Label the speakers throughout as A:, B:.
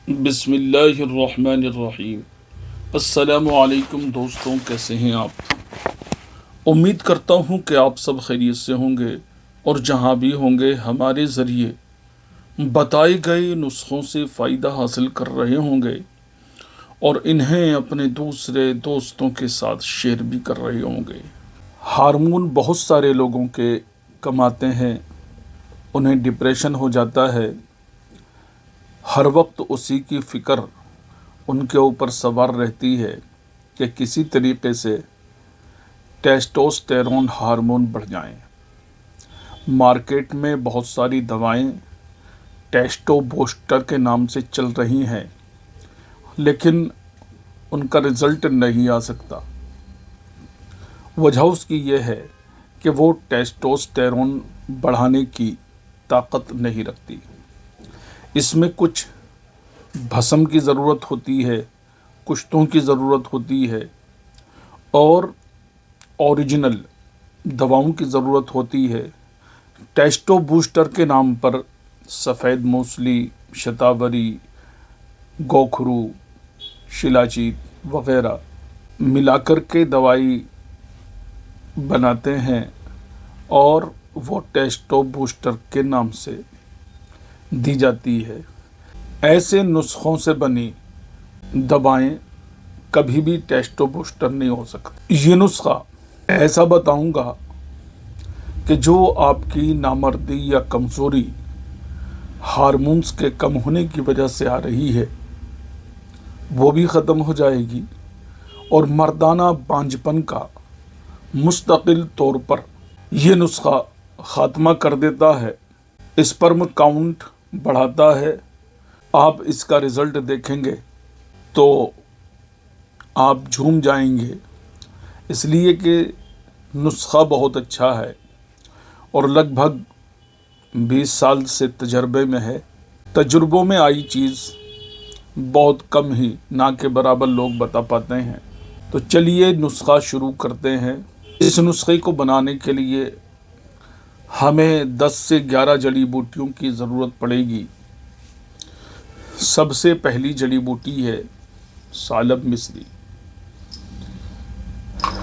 A: बिस्मिल्लाहिर्रहमानिर्रहीम। अस्सलामुअलैकुम दोस्तों, कैसे हैं आप? उम्मीद करता हूं कि आप सब खैरियत से होंगे और जहां भी होंगे हमारे ज़रिए बताए गए नुस्खों से फ़ायदा हासिल कर रहे होंगे और इन्हें अपने दूसरे दोस्तों के साथ शेयर भी कर रहे होंगे। हार्मोन बहुत सारे लोगों के कम आते हैं, उन्हें डिप्रेशन हो जाता है, हर वक्त उसी की फ़िक्र उनके ऊपर सवार रहती है कि किसी तरीके से टेस्टोस्टेरोन हार्मोन बढ़ जाएं। मार्केट में बहुत सारी दवाएं टेस्टो बूस्टर के नाम से चल रही हैं, लेकिन उनका रिज़ल्ट नहीं आ सकता। वजह उसकी यह है कि वो टेस्टोस्टेरोन बढ़ाने की ताकत नहीं रखती। इसमें कुछ भस्म की ज़रूरत होती है, कुश्तों की ज़रूरत होती है और ओरिजिनल दवाओं की ज़रूरत होती है। टेस्टो बूस्टर के नाम पर सफ़ेद मूसली, शतावरी, गोखरू, शिलाजीत वगैरह मिलाकर के दवाई बनाते हैं और वो टेस्टो बूस्टर के नाम से दी जाती है। ऐसे नुस्खों से बनी दवाएं कभी भी टेस्टो बूस्टर नहीं हो सकती। ये नुस्खा ऐसा बताऊंगा कि जो आपकी नामर्दी या कमज़ोरी हार्मोन्स के कम होने की वजह से आ रही है, वो भी ख़त्म हो जाएगी और मर्दाना बांझपन का मुस्तकिल तौर पर यह नुस्खा ख़ात्मा कर देता है, स्पर्म काउंट बढ़ाता है। आप इसका रिज़ल्ट देखेंगे तो आप झूम जाएंगे, इसलिए कि नुस्खा बहुत अच्छा है और लगभग 20 साल से तजर्बे में है। तजुर्बों में आई चीज़ बहुत कम ही, ना के बराबर लोग बता पाते हैं। तो चलिए नुस्खा शुरू करते हैं। इस नुस्खे को बनाने के लिए हमें 10 से 11 जड़ी बूटियों की ज़रूरत पड़ेगी। सबसे पहली जड़ी बूटी है सालब मिस्री।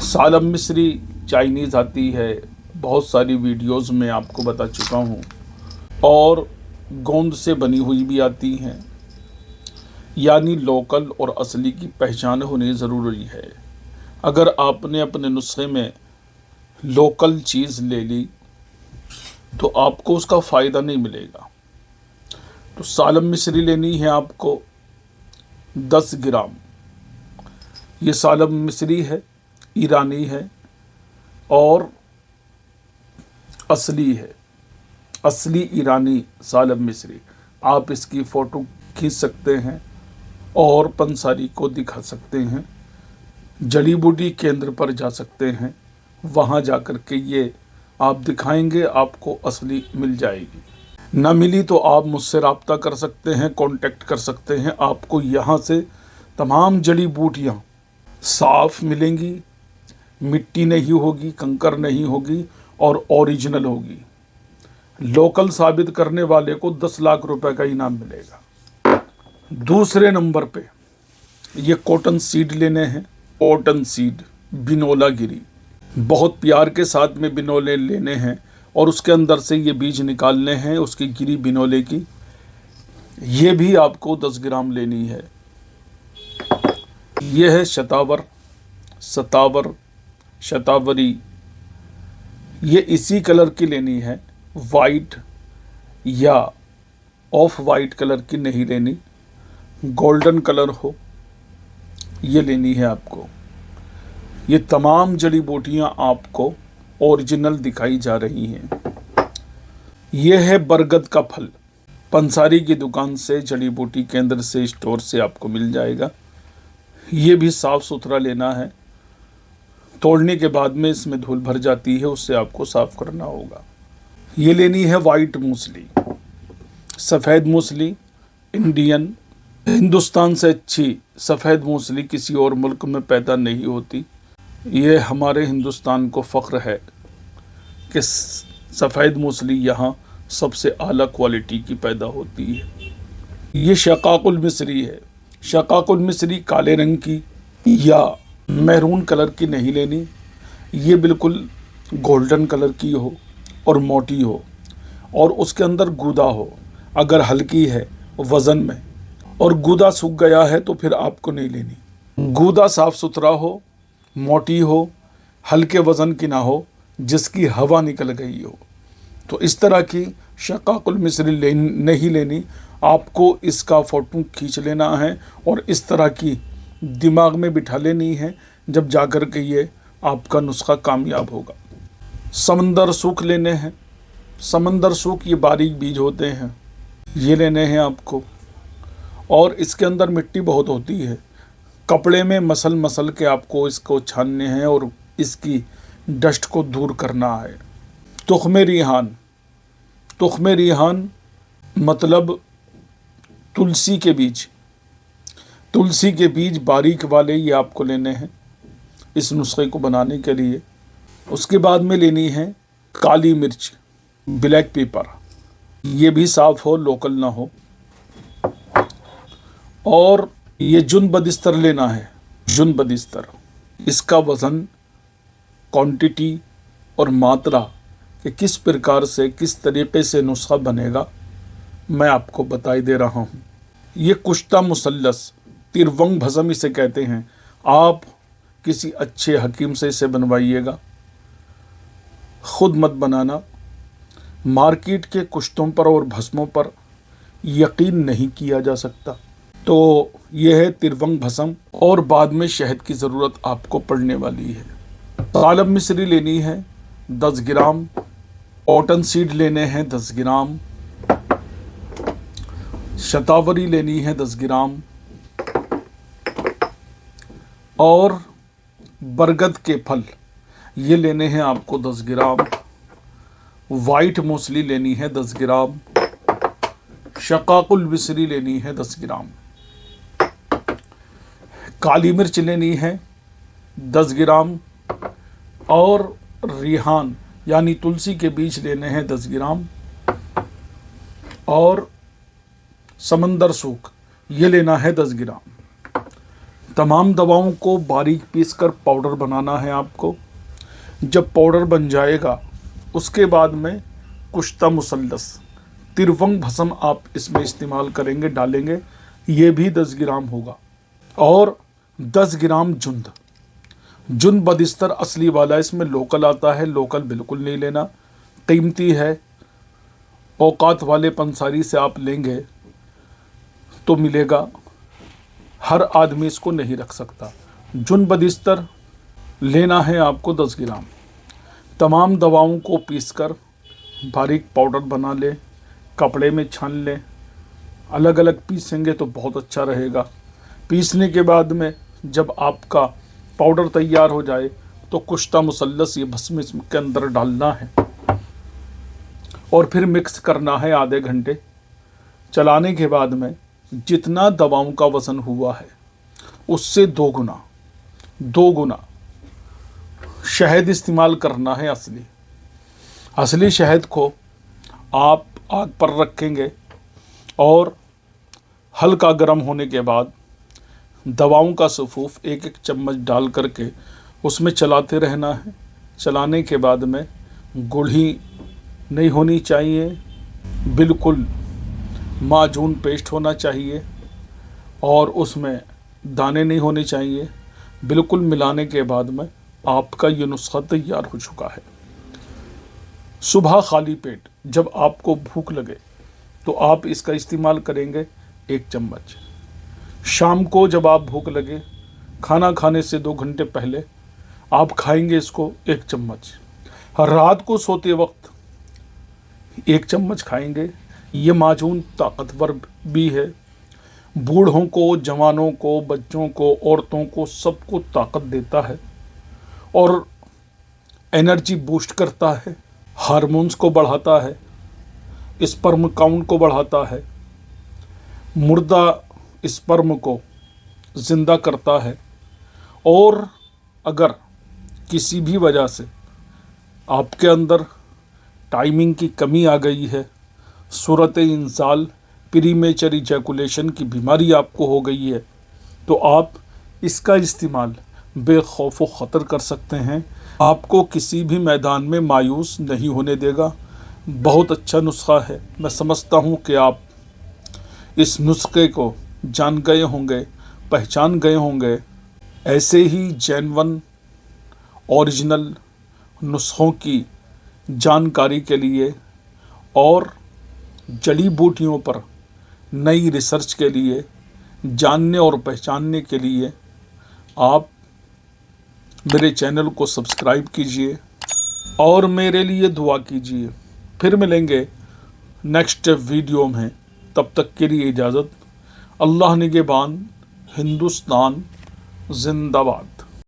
A: सालब मिस्री चाइनीज़ आती है, बहुत सारी वीडियोस में आपको बता चुका हूँ, और गोंद से बनी हुई भी आती हैं। यानी लोकल और असली की पहचान होनी ज़रूरी है। अगर आपने अपने नुस्खे में लोकल चीज़ ले ली तो आपको उसका फ़ायदा नहीं मिलेगा। तो सालब मिस्री लेनी है आपको 10 ग्राम। ये सालब मिस्री है, ईरानी है और असली है, असली ईरानी सालब मिस्री। आप इसकी फ़ोटो खींच सकते हैं और पंसारी को दिखा सकते हैं, जड़ी बूटी केंद्र पर जा सकते हैं, वहाँ जाकर के ये आप दिखाएंगे, आपको असली मिल जाएगी। ना मिली तो आप मुझसे रब्ता कर सकते हैं, कांटेक्ट कर सकते हैं। आपको यहाँ से तमाम जड़ी बूटियाँ साफ़ मिलेंगी, मिट्टी नहीं होगी, कंकर नहीं होगी और ओरिजिनल होगी। लोकल साबित करने वाले को 10 लाख रुपए का इनाम मिलेगा। दूसरे नंबर पे ये कॉटन सीड लेने हैं। कॉटन सीड, बिनोला गिरी, बहुत प्यार के साथ में बिनोले लेने हैं और उसके अंदर से ये बीज निकालने हैं, उसकी गिरी बिनोले की। ये भी आपको 10 ग्राम लेनी है। ये है शतावर, सतावर, शतावरी। ये इसी कलर की लेनी है, वाइट या ऑफ वाइट कलर की नहीं लेनी, गोल्डन कलर हो ये लेनी है आपको। ये तमाम जड़ी बूटियाँ आपको ओरिजिनल दिखाई जा रही हैं। ये है बरगद का फल, पंसारी की दुकान से, जड़ी बूटी केंद्र से, स्टोर से आपको मिल जाएगा। ये भी साफ़ सुथरा लेना है, तोड़ने के बाद में इसमें धूल भर जाती है, उससे आपको साफ़ करना होगा। ये लेनी है वाइट मूसली, सफ़ेद मूसली इंडियन। हिंदुस्तान से अच्छी सफ़ेद मूसली किसी और मुल्क में पैदा नहीं होती। ये हमारे हिंदुस्तान को फ़ख्र है कि सफ़ेद मूसली यहाँ सबसे आला क्वालिटी की पैदा होती है। ये शकाकुल मिस्री है। शकाकुल मिस्री काले रंग की या मैरून कलर की नहीं लेनी, ये बिल्कुल गोल्डन कलर की हो और मोटी हो और उसके अंदर गूदा हो। अगर हल्की है वज़न में और गूदा सूख गया है तो फिर आपको नहीं लेनी। गूदा साफ सुथरा हो, मोटी हो, हल्के वज़न की ना हो, जिसकी हवा निकल गई हो, तो इस तरह की शकाकुल मिस्री नहीं लेनी। आपको इसका फ़ोटो खींच लेना है और इस तरह की दिमाग में बिठा लेनी है, जब जाकर के ये आपका नुस्खा कामयाब होगा। समंदर सूख लेने हैं। समंदर सूख ये बारीक बीज होते हैं, ये लेने हैं आपको और इसके अंदर मिट्टी बहुत होती है। कपड़े में मसल मसल के आपको इसको छानने हैं और इसकी डस्ट को दूर करना है। तुख्मे रिहान। तुख्मे रिहान मतलब तुलसी के बीज। तुलसी के बीज बारीक वाले ये आपको लेने हैं इस नुस्खे को बनाने के लिए। उसके बाद में लेनी है काली मिर्च, ब्लैक पेपर, ये भी साफ़ हो, लोकल ना हो। और ये जुन बदिस्तर लेना है। जुन बदिस्तर, इसका वज़न, क्वांटिटी और मात्रा कि किस प्रकार से किस तरीक़े से नुस्खा बनेगा मैं आपको बताई दे रहा हूँ। ये कुश्ता मुसल्लस, तिरवंग भस्म इसे कहते हैं। आप किसी अच्छे हकीम से इसे बनवाइएगा, ख़ुद मत बनाना। मार्केट के कुश्तों पर और भस्मों पर यकीन नहीं किया जा सकता। तो यह है तिरवंग भस्म और बाद में शहद की ज़रूरत आपको पड़ने वाली है। कालब मिस्री लेनी है 10 ग्राम, कॉटन सीड लेने हैं 10 ग्राम, शतावरी लेनी है 10 ग्राम और बरगद के फल ये लेने हैं आपको 10 ग्राम। वाइट मूसली लेनी है 10 ग्राम। शकाकुल मिस्री लेनी है 10 ग्राम। काली मिर्च लेनी है 10 ग्राम और रिहान यानी तुलसी के बीज लेने हैं 10 ग्राम और समंदर सूख ये लेना है 10 ग्राम। तमाम दवाओं को बारीक पीसकर पाउडर बनाना है आपको। जब पाउडर बन जाएगा उसके बाद में कुश्ता मुसल्लस, तिरवंग भस्म आप इसमें इस्तेमाल करेंगे, डालेंगे, ये भी 10 ग्राम होगा और 10 ग्राम जुंद। जुंद बदिस्तर असली वाला, इसमें लोकल आता है, लोकल बिल्कुल नहीं लेना, कीमती है। औकात वाले पंसारी से आप लेंगे तो मिलेगा, हर आदमी इसको नहीं रख सकता। जुन बदिस्तर लेना है आपको 10 ग्राम। तमाम दवाओं को पीसकर बारीक पाउडर बना ले, कपड़े में छान ले। अलग अलग पीसेंगे तो बहुत अच्छा रहेगा। पीसने के बाद में जब आपका पाउडर तैयार हो जाए तो कुश्ता मुसल्लस ये भस्म इसके अंदर डालना है और फिर मिक्स करना है आधे घंटे। चलाने के बाद में जितना दवाओं का वज़न हुआ है उससे 2 गुना शहद इस्तेमाल करना है। असली शहद को आप आग पर रखेंगे और हल्का गर्म होने के बाद दवाओं का सफूफ 1-1 चम्मच डाल करके उसमें चलाते रहना है। चलाने के बाद में गुड़ही नहीं होनी चाहिए, बिल्कुल माजून पेस्ट होना चाहिए और उसमें दाने नहीं होने चाहिए। बिल्कुल मिलाने के बाद में आपका ये नुस्खा तैयार हो चुका है। सुबह खाली पेट जब आपको भूख लगे तो आप इसका इस्तेमाल करेंगे 1 चम्मच। शाम को जब आप भूख लगे, खाना खाने से 2 घंटे पहले आप खाएंगे इसको 1 चम्मच। रात को सोते वक्त 1 चम्मच खाएंगे। ये माजून ताकतवर भी है, बूढ़ों को, जवानों को, बच्चों को, औरतों को, सबको ताकत देता है और एनर्जी बूस्ट करता है, हार्मोन्स को बढ़ाता है, स्पर्म काउंट को बढ़ाता है, मुर्दा स्पर्म को ज़िंदा करता है। और अगर किसी भी वजह से आपके अंदर टाइमिंग की कमी आ गई है, सूरत इंसाल प्रीमेचर इजैकुलेशन की बीमारी आपको हो गई है, तो आप इसका इस्तेमाल बेखौफ व ख़तर कर सकते हैं। आपको किसी भी मैदान में मायूस नहीं होने देगा। बहुत अच्छा नुस्खा है। मैं समझता हूँ कि आप इस नुस्खे को जान गए होंगे, पहचान गए होंगे। ऐसे ही जेन्युइन ओरिजिनल नुस्खों की जानकारी के लिए और जड़ी बूटियों पर नई रिसर्च के लिए, जानने और पहचानने के लिए आप मेरे चैनल को सब्सक्राइब कीजिए और मेरे लिए दुआ कीजिए। फिर मिलेंगे नेक्स्ट वीडियो में। तब तक के लिए इजाज़त। अल्लाह निगहबान। हिंदुस्तान जिंदाबाद।